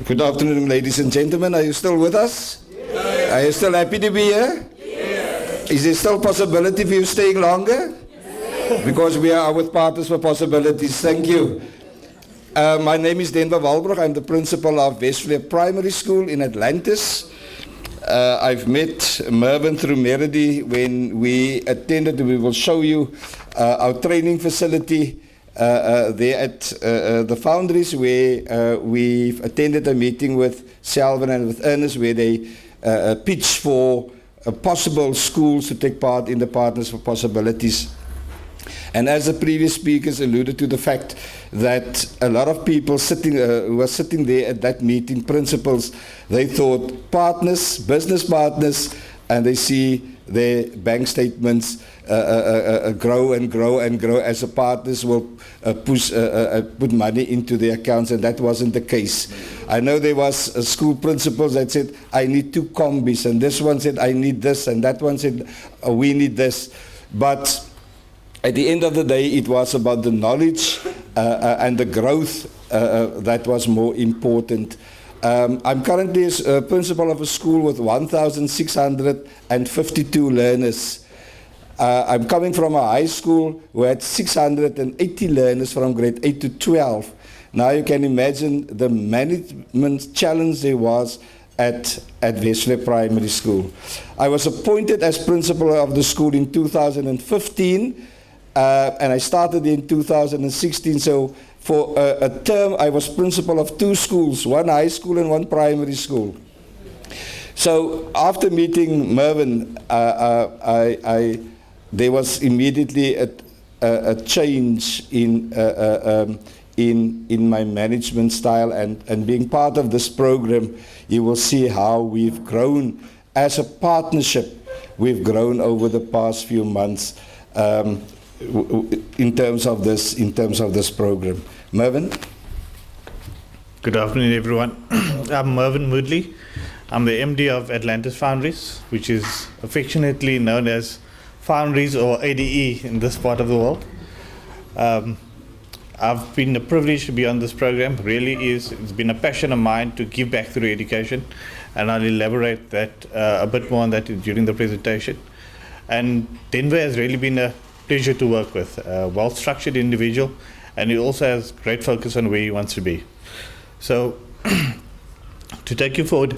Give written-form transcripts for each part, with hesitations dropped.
Good afternoon, ladies and gentlemen. Are you still with us? Yes. Are you still happy to be here? Yes. Is there still possibility for you staying longer? Yes. Because we are with Partners for Possibilities. Thank you. My name is Denver Walbroek. I'm the principal of Wesfleur Primary School in Atlantis. I've met Mervyn through Meredy when we attended. We will show you our training facility there at the Foundries, where we've attended a meeting with Selvin and with Ernest, where they pitch for possible schools to take part in the Partners for Possibilities. And as the previous speakers alluded to the fact that a lot of people who were sitting there at that meeting, principals, they thought partners, business partners, and they see their bank statements grow and grow and grow as the partners will put money into their accounts, and that wasn't the case. I know there was school principals that said, I need 2 combis, and this one said, I need this, and that one said, we need this. But at the end of the day, it was about the knowledge and the growth that was more important. I'm currently a principal of a school with 1,652 learners. I'm coming from a high school who had 680 learners from grade 8 to 12. Now you can imagine the management challenge there was at Wesfleur Primary School. I was appointed as principal of the school in 2015, and I started in 2016, so for a term I was principal of 2 schools, 1 high school and 1 primary school. So after meeting Mervyn, there was immediately a change in my management style, and being part of this program, you will see how we've grown as a partnership. We've grown over the past few months in terms of this program. Mervyn? Good afternoon, everyone. I'm Mervyn Moodley. I'm the MD of Atlantis Foundries, which is affectionately known as Foundries or ADE in this part of the world. I've been privileged to be on this program. It's been a passion of mine to give back through education, and I'll elaborate that a bit more on that during the presentation. And Denver has really been a pleasure to work with, a well-structured individual, and he also has great focus on where he wants to be. So, to take you forward,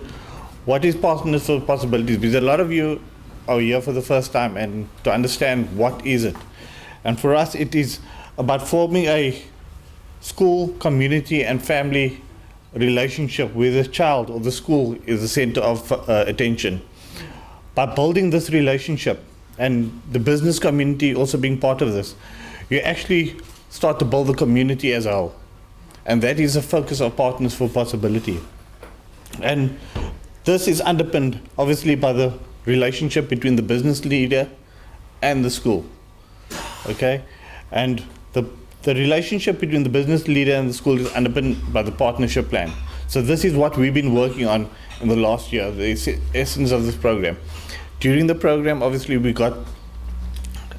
what is Partners for Possibilities? Because a lot of you are here for the first time, and to understand what is it. And for us, it is about forming a school, community, and family relationship where the child or the school is the center of attention. By building this relationship, and the business community also being part of this, you actually start to build the community as a whole. And that is the focus of Partners for Possibility. And this is underpinned, obviously, by the relationship between the business leader and the school. Okay? And the relationship between the business leader and the school is underpinned by the partnership plan. So this is what we've been working on in the last year, the essence of this program. During the program, obviously, we got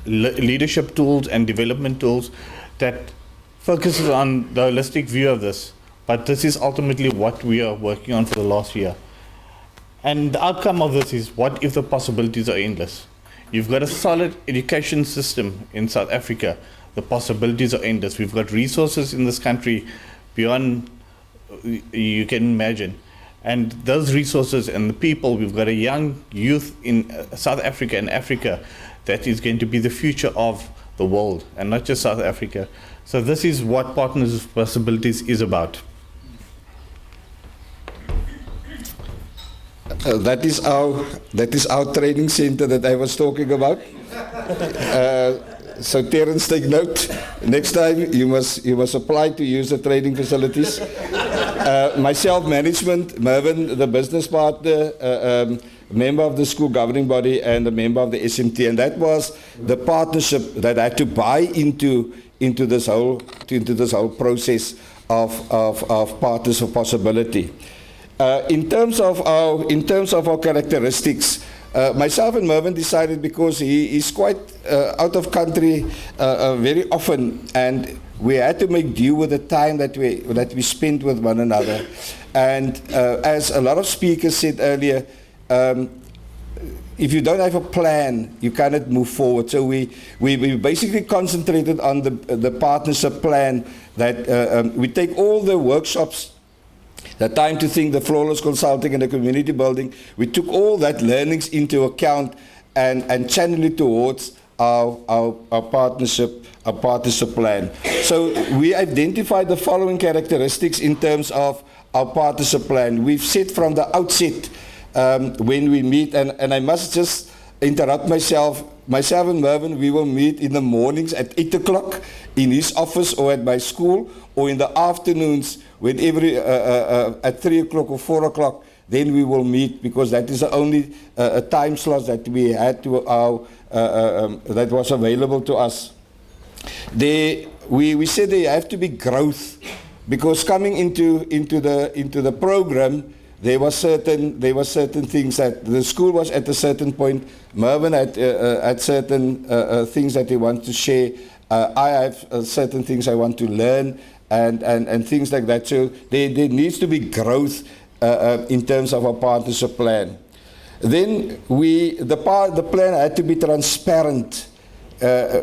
leadership tools and development tools that focuses on the holistic view of this. But this is ultimately what we are working on for the last year. And the outcome of this is, what if the possibilities are endless? You've got a solid education system in South Africa. The possibilities are endless. We've got resources in this country beyond you can imagine. And those resources and the people, we've got a young youth in South Africa and Africa that is going to be the future of the world, and not just South Africa. So this is what Partners for Possibilities is about. That is our training center that I was talking about. So Terence, take note. Next time you must apply to use the training facilities. Myself, management, Mervyn, the business partner, member of the school governing body, and a member of the SMT, and that was the partnership that had to buy into this whole process of Partners for Possibility. In terms of our characteristics, myself and Mervyn decided, because he is quite out of country very often, and we had to make do with the time that we spent with one another. And as a lot of speakers said earlier, if you don't have a plan, you cannot move forward. So we basically concentrated on the partnership plan, that we take all the workshops, the time to think, the flawless consulting and the community building. We took all that learnings into account and channel it towards our partnership plan. So we identified the following characteristics in terms of our partnership plan. We've said from the outset, when we meet, and I must just interrupt myself and Mervyn, we will meet in the mornings at 8 o'clock in his office or at my school, or in the afternoons when at 3 o'clock or 4 o'clock, then we will meet, because that is the only time slot that we had that was available to us. We said there have to be growth, because coming into the program, there were certain things that the school was at a certain point. Mervyn had certain things that he wants to share. I have certain things I want to learn, and things like that. So there needs to be growth in terms of our partnership plan. Then the plan had to be transparent.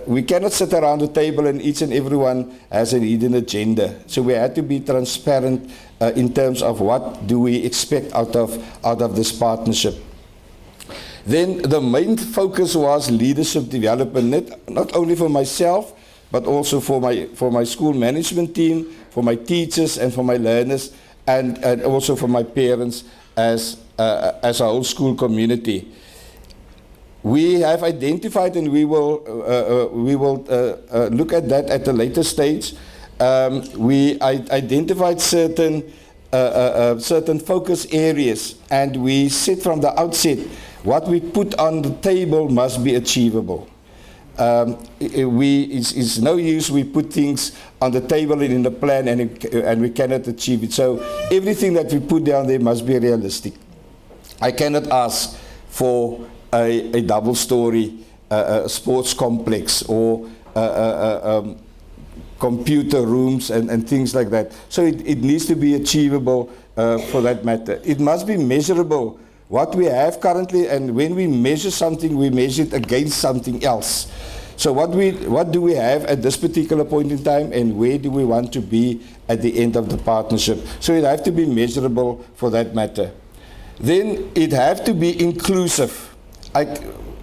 We cannot sit around the table and each and everyone has a hidden agenda. So we had to be transparent in terms of what do we expect out of this partnership. Then the main focus was leadership development, not only for myself, but also for my school management team, for my teachers and for my learners, and also for my parents as a whole school community. We have identified, and we will look at that at a later stage. We identified certain focus areas, and we said from the outset, what we put on the table must be achievable. It's no use we put things on the table and in the plan and we cannot achieve it. So everything that we put down there must be realistic. I cannot ask for a double-story sports complex or computer rooms and things like that. So it needs to be achievable for that matter. It must be measurable. What we have currently, and when we measure something, we measure it against something else. So what do we have at this particular point in time, and where do we want to be at the end of the partnership? So it has to be measurable for that matter. Then it has to be inclusive.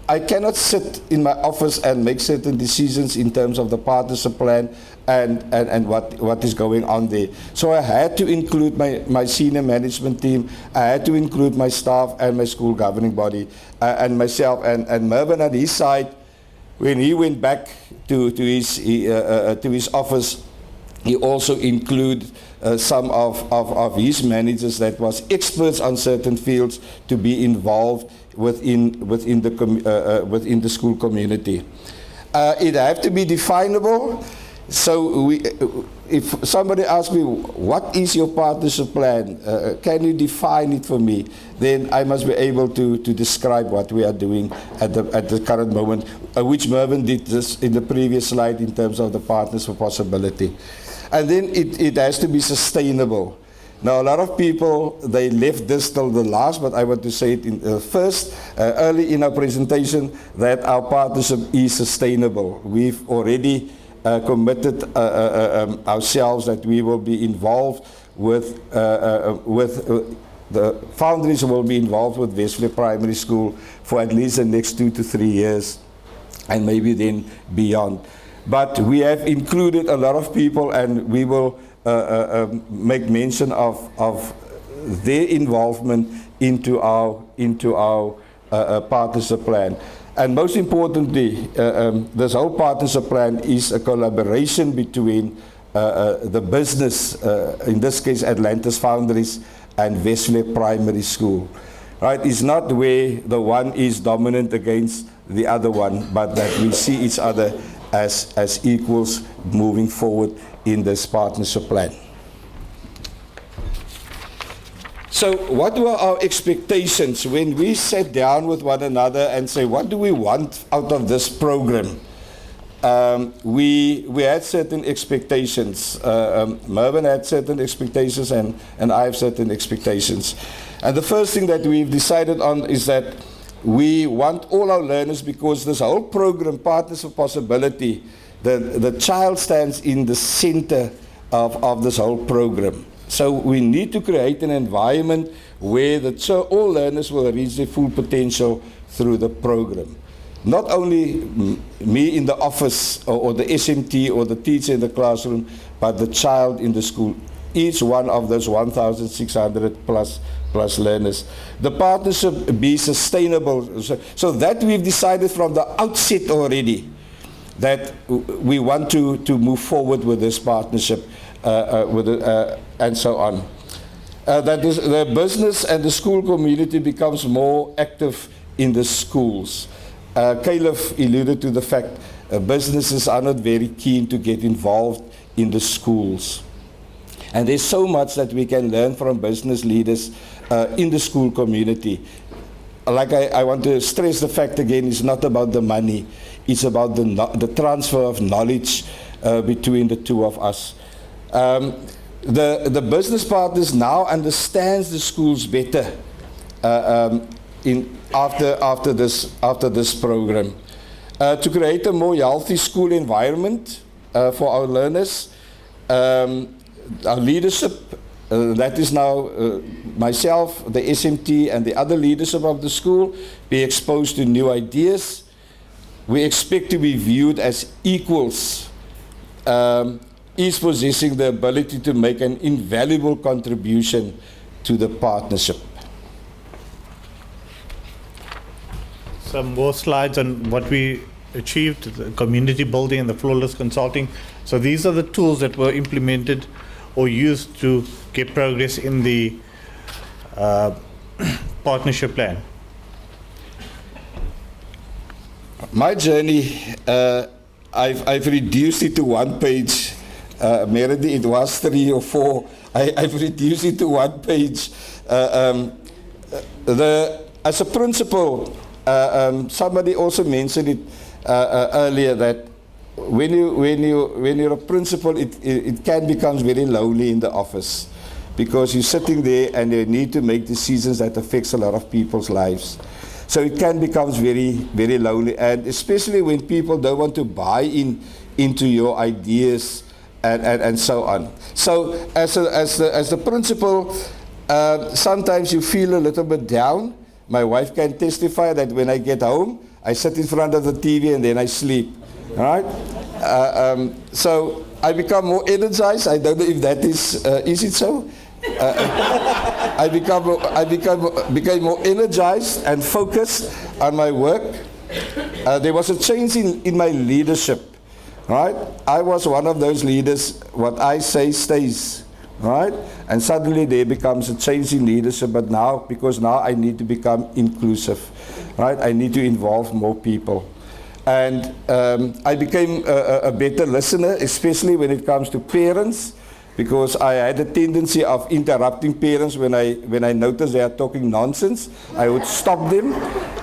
I cannot sit in my office and make certain decisions in terms of the partnership plan and what is going on there. So I had to include my senior management team. I had to include my staff and my school governing body and myself. And Mervyn on his side, when he went back to his office, he also included some of his managers that was experts on certain fields to be involved within the school community. It have to be definable. So if somebody asks me, what is your partnership plan? Can you define it for me? Then I must be able to describe what we are doing at the current moment, which Mervyn did this in the previous slide in terms of the Partners for Possibility. And then it has to be sustainable. Now, a lot of people, they left this till the last, but I want to say it first, early in our presentation, that our partnership is sustainable. We've already committed ourselves that we will be involved with the foundries will be involved with Wesfleur Primary School for at least the next 2 to 3 years, and maybe then beyond. But we have included a lot of people, and we will make mention of their involvement into our partnership plan. And most importantly, this whole partnership plan is a collaboration between the business, in this case Atlantis Foundries and Wesfleur Primary School. Right? It's not where the one is dominant against the other one, but that we see each other as equals moving forward in this partnership plan. So what were our expectations when we sat down with one another and say, what do we want out of this program? we had certain expectations. Mervyn had certain expectations, and I have certain expectations. And the first thing that we've decided on is that we want all our learners, because this whole program, Partners for Possibility, the child stands in the center of this whole program. So we need to create an environment where all learners will reach their full potential through the program. Not only me in the office or the SMT or the teacher in the classroom, but the child in the school. Each one of those 1,600 plus learners. The partnership be sustainable. So that we've decided from the outset already that we want to move forward with this partnership and so on. That the business and the school community becomes more active in the schools. Caleb alluded to the fact businesses are not very keen to get involved in the schools. And there's so much that we can learn from business leaders in the school community. Like I want to stress the fact again, it's not about the money. It's about the transfer of knowledge between the two of us. The business partners now understands the schools better after this program. To create a more healthy school environment for our learners, our leadership, that is now myself, the SMT, and the other leadership of the school, be exposed to new ideas. We expect to be viewed as equals, each possessing the ability to make an invaluable contribution to the partnership. Some more slides on what we achieved, the community building and the flawless consulting. So these are the tools that were implemented or used to get progress in the partnership plan. My journey, I've reduced it to one page. Meredith, it was 3 or 4. I've reduced it to one page. As a principal, somebody also mentioned it earlier that when you're a principal, it can become very lonely in the office, because you're sitting there and you need to make decisions that affects a lot of people's lives. So it can become very, very lonely, and especially when people don't want to buy into your ideas and so on. So as the principal, sometimes you feel a little bit down. My wife can testify that when I get home, I sit in front of the TV and then I sleep. All right? So I become more energized. I don't know if that is it so? I became more energized and focused on my work. There was a change in my leadership. Right? I was one of those leaders, what I say stays. Right? And suddenly there becomes a change in leadership, but because now I need to become inclusive. Right? I need to involve more people. And I became a better listener, especially when it comes to parents, because I had a tendency of interrupting parents when I noticed they are talking nonsense. I would stop them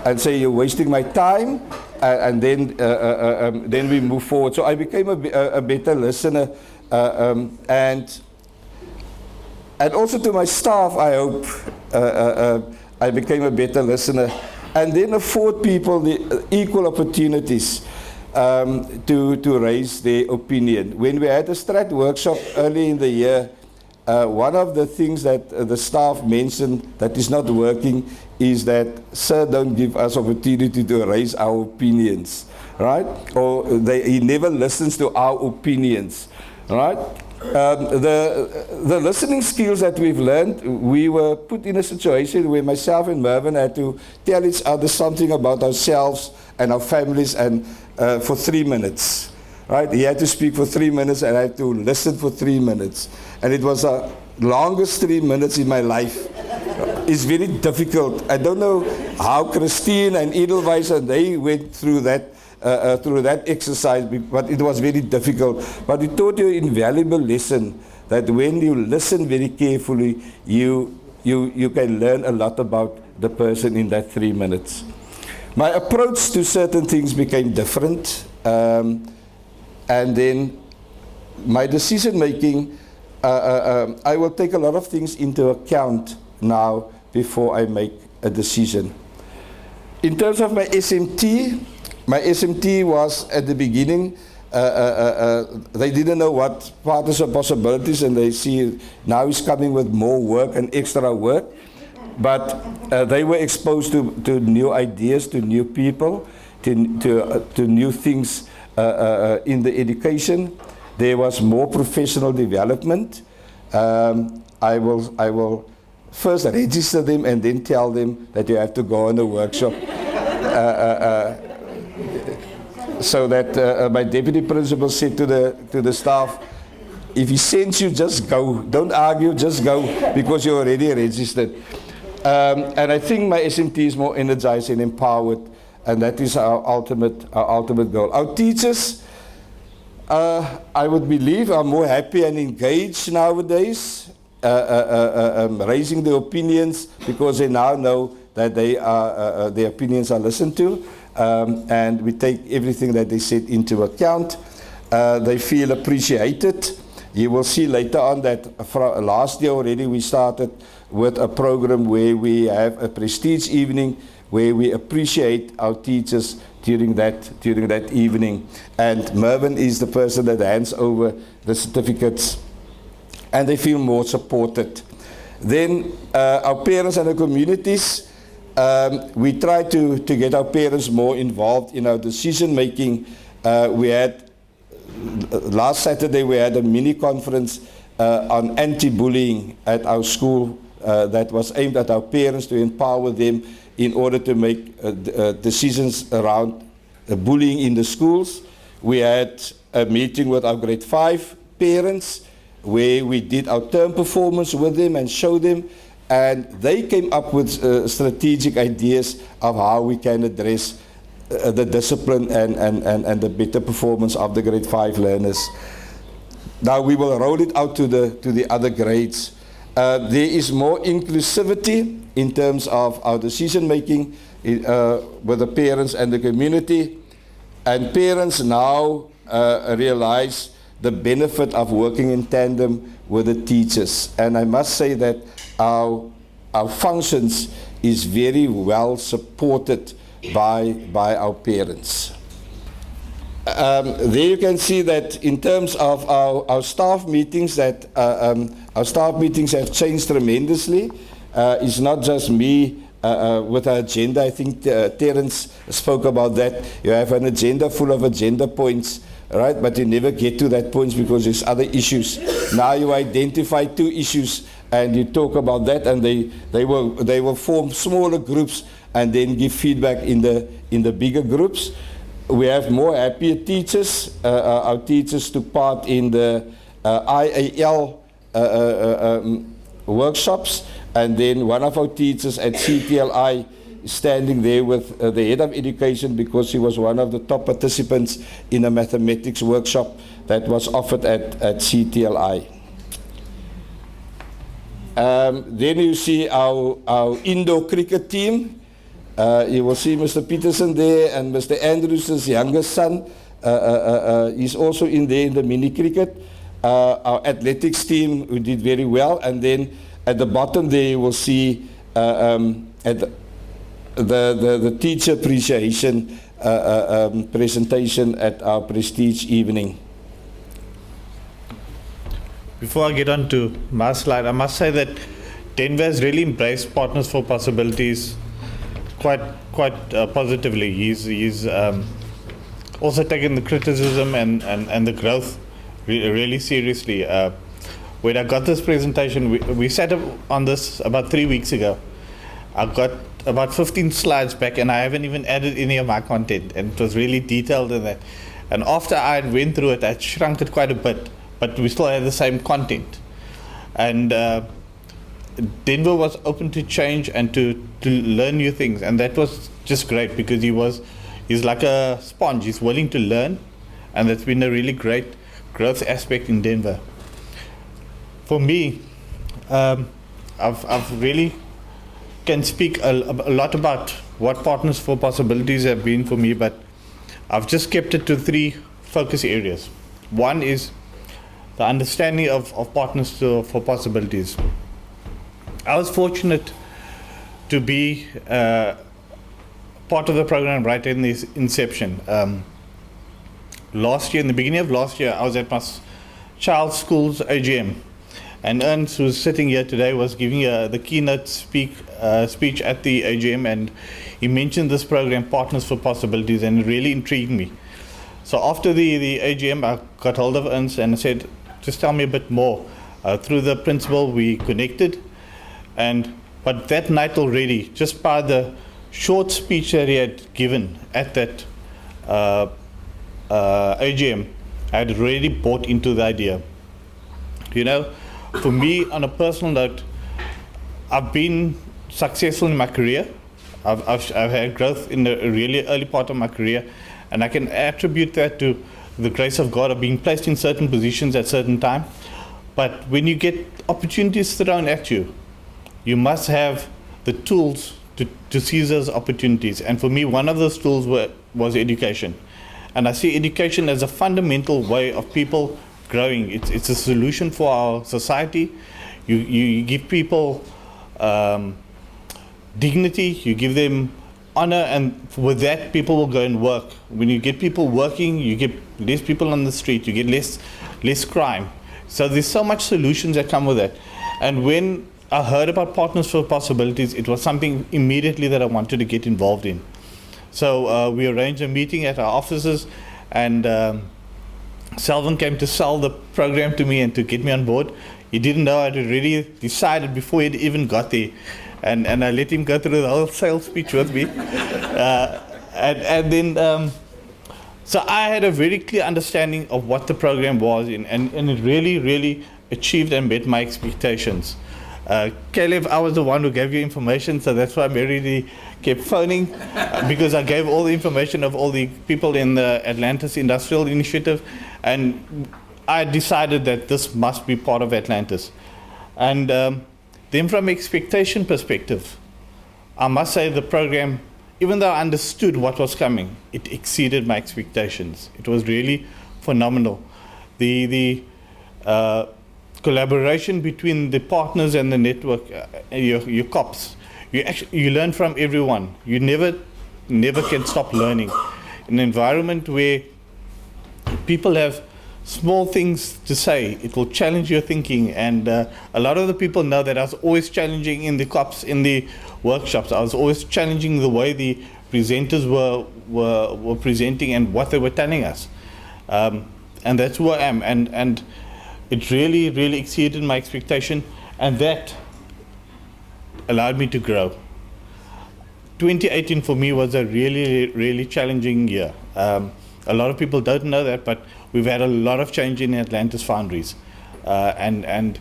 and say, "You're wasting my time," and then we move forward. So I became a better listener, and also to my staff, I hope I became a better listener, and then afford people the equal opportunities to raise their opinion. When we had a strat workshop early in the year, one of the things that the staff mentioned that is not working is that, "Sir, don't give us opportunity to raise our opinions," right? Or he never listens to our opinions, right? The listening skills that we've learned, we were put in a situation where myself and Mervyn had to tell each other something about ourselves and our families, and for 3 minutes, right? He had to speak for 3 minutes, and I had to listen for 3 minutes, and it was the longest 3 minutes in my life. It's very difficult. I don't know how Christine and Edelweiss and they went through that exercise, but it was very difficult. But it taught you an invaluable lesson that when you listen very carefully, you can learn a lot about the person in that 3 minutes. My approach to certain things became different. And then my decision making, I will take a lot of things into account now before I make a decision. In terms of my SMT was at the beginning, they didn't know what partners of possibilities, and they see now he's coming with more work and extra work. But they were exposed to new ideas, to new people, to new things in the education. There was more professional development. I will first register them and then tell them that you have to go on a workshop. So that my deputy principal said to the staff, if he sends you, just go. Don't argue, just go, because you're already registered. And I think my SMT is more energized and empowered, and that is our ultimate goal. Our teachers, I would believe, are more happy and engaged nowadays, raising their opinions, because they now know that their opinions are listened to, and we take everything that they said into account. They feel appreciated. You will see later on that from last year already we started with a program where we have a prestige evening where we appreciate our teachers during that evening. And Mervyn is the person that hands over the certificates, and they feel more supported. Then our parents and the communities, we try to get our parents more involved in our decision making. We had last Saturday we had a mini conference on anti-bullying at our school that was aimed at our parents to empower them in order to make decisions around bullying in the schools. We had a meeting with our grade 5 parents where we did our term performance with them and showed them, and they came up with strategic ideas of how we can address the discipline and the better performance of the grade 5 learners. Now we will roll it out to the other grades. There is more inclusivity in terms of our decision making with the parents and the community, and parents now realize the benefit of working in tandem with the teachers. And I must say that our functions is very well supported by our parents. There you can see that in terms of our staff meetings, that our staff meetings have changed tremendously. It's not just me with our agenda. I think Terence spoke about that. You have an agenda full of agenda points, right? But you never get to that point because there's other issues. Now you identify 2 issues and you talk about that, and they will form smaller groups and then give feedback in the bigger groups. We have more happier teachers. Our teachers took part in the IAL workshops, and then one of our teachers at CTLI is standing there with the head of education because he was one of the top participants in a mathematics workshop that was offered at CTLI. Then you see our indoor cricket team. You will see Mr. Peterson there, and Mr. Andrews' youngest son is also in there in the mini cricket. Our athletics team, who did very well, and then at the bottom there you will see at the teacher appreciation presentation at our prestige evening. Before I get on to my slide, I must say that Denver has really embraced Partners for Possibilities quite positively. He's also taken the criticism and the growth really seriously. When I got this presentation, we sat up on this about 3 weeks ago. I got about 15 slides back, and I haven't even added any of my content, and it was really detailed in that. And after I went through it, I shrunk it quite a bit, but we still had the same content. And Denver was open to change and to learn new things, and that was just great because he's like a sponge. He's willing to learn, and that's been a really great growth aspect in Denver. For me, I've really can speak a lot about what Partners for Possibilities have been for me, but I've just kept it to focus areas. One is the understanding of partners for possibilities. I was fortunate to be part of the program right in its inception. Last year, in the beginning of last year, I was at my child's school's AGM, and Ernst, who's sitting here today, was giving the keynote speech at the AGM, and he mentioned this program, Partners for Possibilities, and it really intrigued me. So after the AGM, I got hold of Ernst and I said, just tell me a bit more. Through the principal, we connected, but that night already, just by the short speech that he had given at that AGM, I had already bought into the idea. You know, for me, on a personal note, I've been successful in my career. I've had growth in the really early part of my career, and I can attribute that to the grace of God of being placed in certain positions at certain time. But when you get opportunities thrown at you, you must have the tools to seize those opportunities. And for me, one of those tools was education. And I see education as a fundamental way of people growing. It's a solution for our society. You give people dignity, you give them honor, and with that, people will go and work. When you get people working, you get less people on the street, you get less crime. So there's so much solutions that come with that. And when I heard about Partners for Possibilities, it was something immediately that I wanted to get involved in. So we arranged a meeting at our offices, and Selvin came to sell the program to me and to get me on board. He didn't know I'd already decided before he'd even got there. And I let him go through the whole sales speech with me. And then, so I had a very clear understanding of what the program was, and it really, really achieved and met my expectations. Caleb, I was the one who gave you information, so that's why Mary kept phoning, because I gave all the information of all the people in the Atlantis Industrial Initiative, and I decided that this must be part of Atlantis. And then from expectation perspective, I must say the program, even though I understood what was coming, it exceeded my expectations. It was really phenomenal. The collaboration between the partners and the network, your cops, you learn from everyone. You never can stop learning. In an environment where people have small things to say, it will challenge your thinking, and a lot of the people know that I was always challenging in the COPs, in the workshops. I was always challenging the way the presenters were presenting and what they were telling us, and that's who I am, and it really, really exceeded my expectation, and that allowed me to grow. 2018 for me was a really, really challenging year. A lot of people don't know that, but we've had a lot of change in Atlantis Foundries, and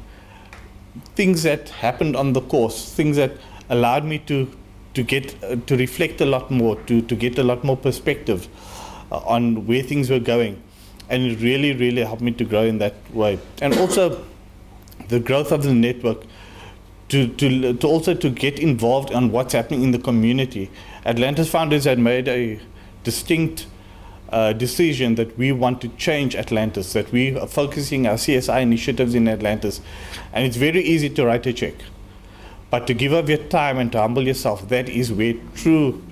things that happened on the course, things that allowed me to reflect a lot more, to get a lot more perspective on where things were going, and it really, really helped me to grow in that way. And also the growth of the network, to also to get involved on what's happening in the community. Atlantis Founders had made a distinct decision that we want to change Atlantis, that we are focusing our CSI initiatives in Atlantis. And it's very easy to write a check, but to give up your time and to humble yourself, that is where true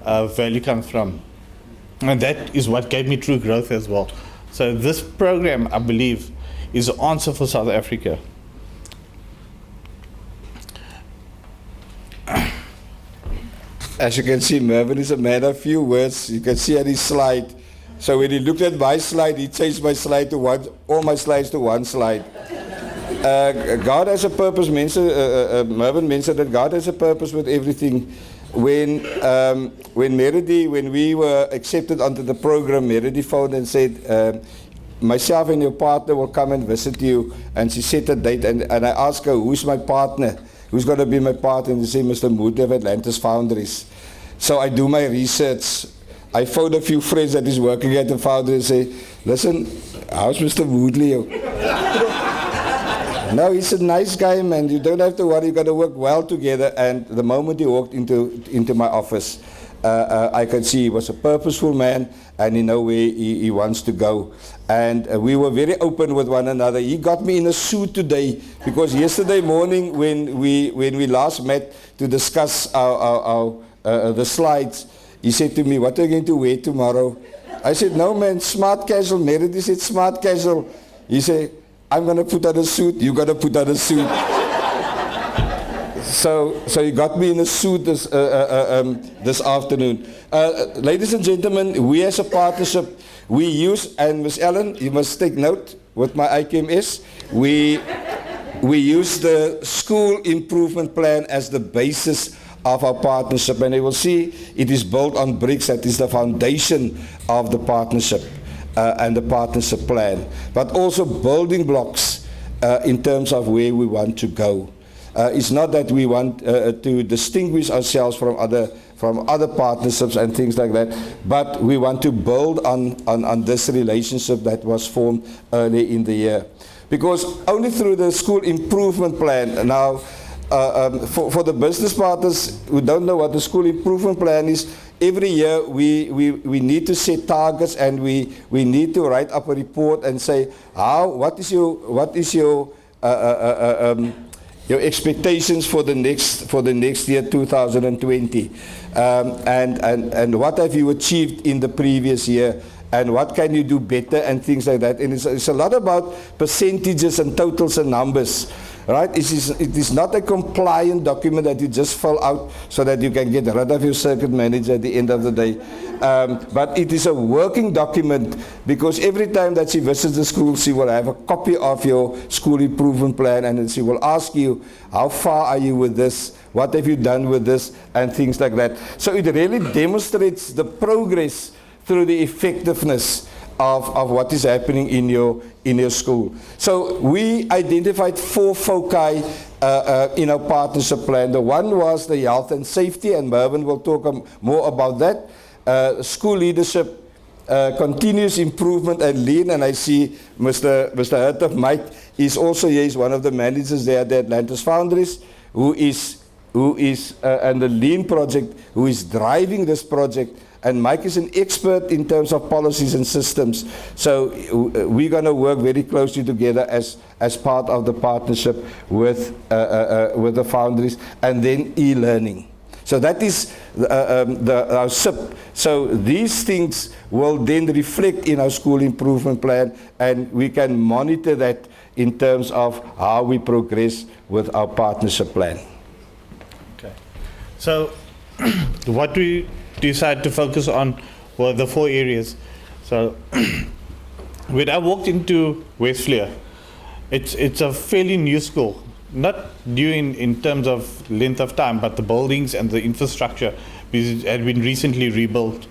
value comes from. And that is what gave me true growth as well. So this program, I believe, is the answer for South Africa. As you can see, Mervyn is a man of few words. You can see on his slide. So when he looked at my slide, he changed my slide to all my slides to one slide. God has a purpose. Mervyn mentioned that God has a purpose with everything. When we were accepted onto the program, Meredy phoned and said, myself and your partner will come and visit you. And she set a date, and I asked her, who's my partner? Who's going to be my partner? And she said, Mr. Moody of Atlantis Foundries. So I do my research. I phone a few friends that is working at the Foundry and say, listen, how's Mr. Woodley? No, he's a nice guy, man. You don't have to worry. You're going to work well together. And the moment he walked into my office, I could see he was a purposeful man, and he know where he wants to go. And we were very open with one another. He got me in a suit today, because yesterday morning when we last met to discuss the slides, he said to me, "What are you going to wear tomorrow?" I said, "No man, smart casual." Meredith said, "Smart casual." He said, "I'm going to put on a suit, you got to put on a suit." So he got me in a suit this afternoon. Ladies and gentlemen, we as a partnership, we use, and Ms. Ellen, you must take note with my IKMS, we use the school improvement plan as the basis of our partnership, and you will see it is built on bricks. That is the foundation of the partnership and the partnership plan, but also building blocks in terms of where we want to go. It's not that we want to distinguish ourselves from other partnerships and things like that, but we want to build on this relationship that was formed early in the year. Because only through the school improvement plan, now for the business partners who don't know what the school improvement plan is, every year we need to set targets, and we need to write up a report and say what is your expectations for the next year, 2020, and what have you achieved in the previous year, and what can you do better, and things like that. And it's a lot about percentages and totals and numbers, right? It is not a compliant document that you just fill out so that you can get rid of your circuit manager at the end of the day. But it is a working document, because every time that she visits the school, she will have a copy of your school improvement plan, and she will ask you, how far are you with this? What have you done with this? And things like that. So it really demonstrates the progress through the effectiveness of what is happening in your school. So we identified 4 foci in our partnership plan. The one was the health and safety, and Mervyn will talk more about that. School leadership, continuous improvement and lean, and I see Mr. Hertog Mike is also here. He's one of the managers there at the Atlantis Foundries, who is and the lean project, who is driving this project. And Mike is an expert in terms of policies and systems. So we're going to work very closely together as part of the partnership with the foundries, and then e-learning. So that is our SIP. So these things will then reflect in our school improvement plan, and we can monitor that in terms of how we progress with our partnership plan. Okay. So what we decided to focus on were the 4 areas. So when I walked into Wesfleur, it's a fairly new school, not new in terms of length of time, but the buildings and the infrastructure had been recently rebuilt.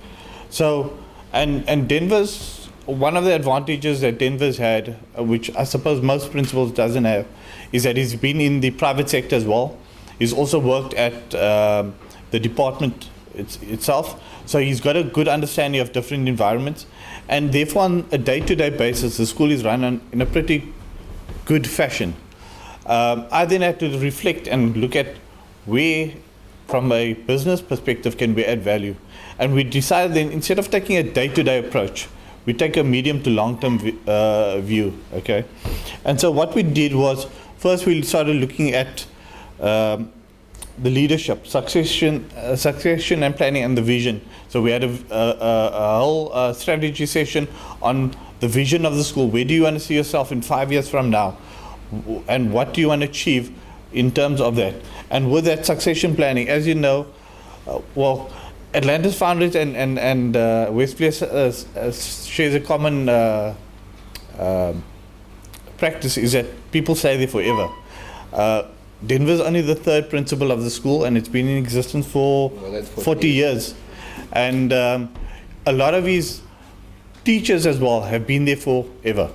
So and Denver's, one of the advantages that Denver's had, which I suppose most principals doesn't have, is that he's been in the private sector as well. He's also worked at the department itself, so he's got a good understanding of different environments, and therefore on a day-to-day basis the school is run in a pretty good fashion. I then had to reflect and look at where, from a business perspective, can we add value, and we decided then, instead of taking a day-to-day approach, we take a medium to long-term view. Okay, and so what we did was, first we started looking at the leadership, succession and planning, and the vision. So we had a whole strategy session on the vision of the school. Where do you want to see yourself in 5 years from now? And what do you want to achieve in terms of that? And with that succession planning, as you know, Atlantis Foundries and Wesfleur shares a common practice, is that people stay there forever. Denver's only the 3rd principal of the school, and it's been in existence for 40 years. And a lot of his teachers as well have been there forever.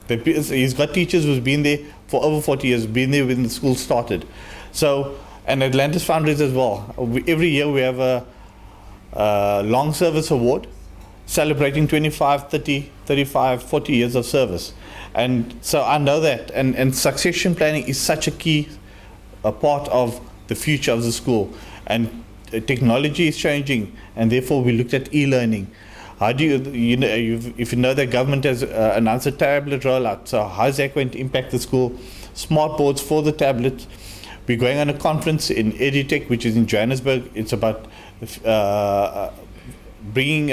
He's got teachers who's been there for over 40 years, been there when the school started. So, and Atlantis Foundries as well. Every year we have a long service award celebrating 25, 30, 35, 40 years of service. And so I know that, and succession planning is such a key part of the future of the school. And technology is changing, and therefore we looked at e-learning. How do if you know that government has announced a tablet rollout, so how is that going to impact the school? Smart boards for the tablets. We're going on a conference in EduTech, which is in Johannesburg. It's about bringing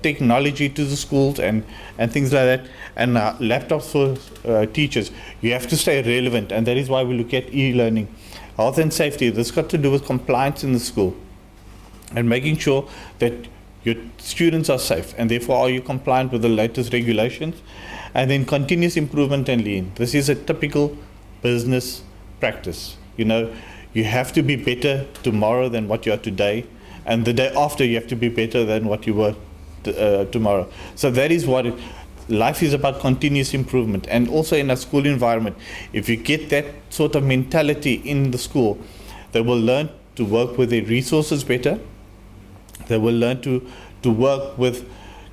technology to the schools and things like that, and laptops for teachers. You have to stay relevant, and that is why we look at e-learning. Health and safety, this got to do with compliance in the school and making sure that your students are safe, and therefore are you compliant with the latest regulations. And then continuous improvement and lean. This is a typical business practice. You have to be better tomorrow than what you are today, and the day after you have to be better than what you were tomorrow. So that is what life is about, continuous improvement. And also in a school environment, if you get that sort of mentality in the school, they will learn to work with their resources better. They will learn to work with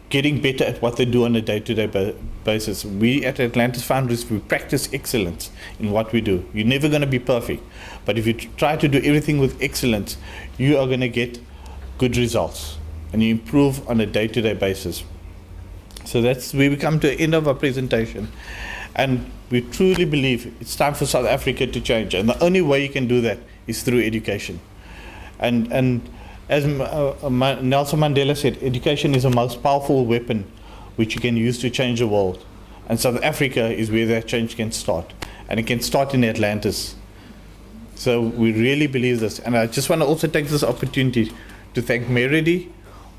getting better at what they do on a day-to-day basis. We at Atlantis Foundries, we practice excellence in what we do. You're never going to be perfect, but if you try to do everything with excellence, you are going to get good results, and you improve on a day-to-day basis. So that's where we come to the end of our presentation, and we truly believe it's time for South Africa to change, and the only way you can do that is through education. And as Nelson Mandela said, education is the most powerful weapon which you can use to change the world. And South Africa is where that change can start. And it can start in Atlantis. So we really believe this. And I just want to also take this opportunity to thank Meredy,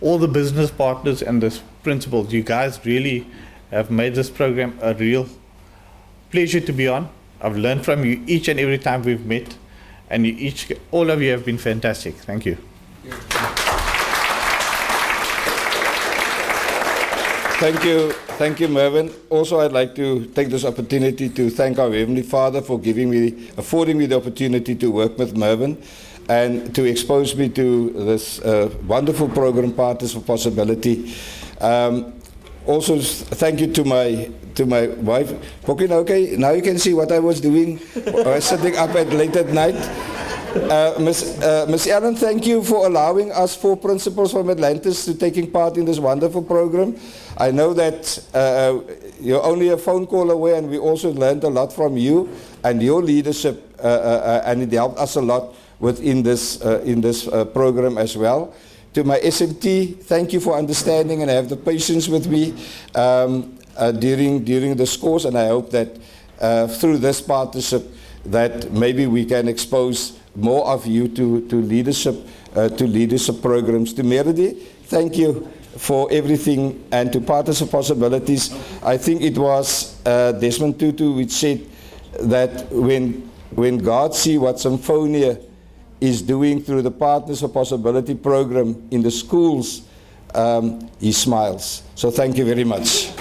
all the business partners and the principals. You guys really have made this program a real pleasure to be on. I've learned from you each and every time we've met. And all of you have been fantastic. Thank you. Thank you, Mervyn. Also, I'd like to take this opportunity to thank our Heavenly Father for affording me the opportunity to work with Mervyn and to expose me to this wonderful program, Partners for Possibility. Also, thank you to my wife. Okay, now you can see what I was doing. I was sitting up late at night. Miss Ellen, thank you for allowing us 4 principals from Atlantis to taking part in this wonderful program. I know that you're only a phone call away, and we also learned a lot from you and your leadership, and it helped us a lot within this program as well. To my SMT, thank you for understanding and have the patience with me during this course, and I hope that through this partnership that maybe we can expose more of you to leadership programs. To Meredy, thank you for everything, and to Partners for Possibilities. I think it was Desmond Tutu which said that when God sees what Symphonia is doing through the Partners for Possibility program in the schools, he smiles. So thank you very much.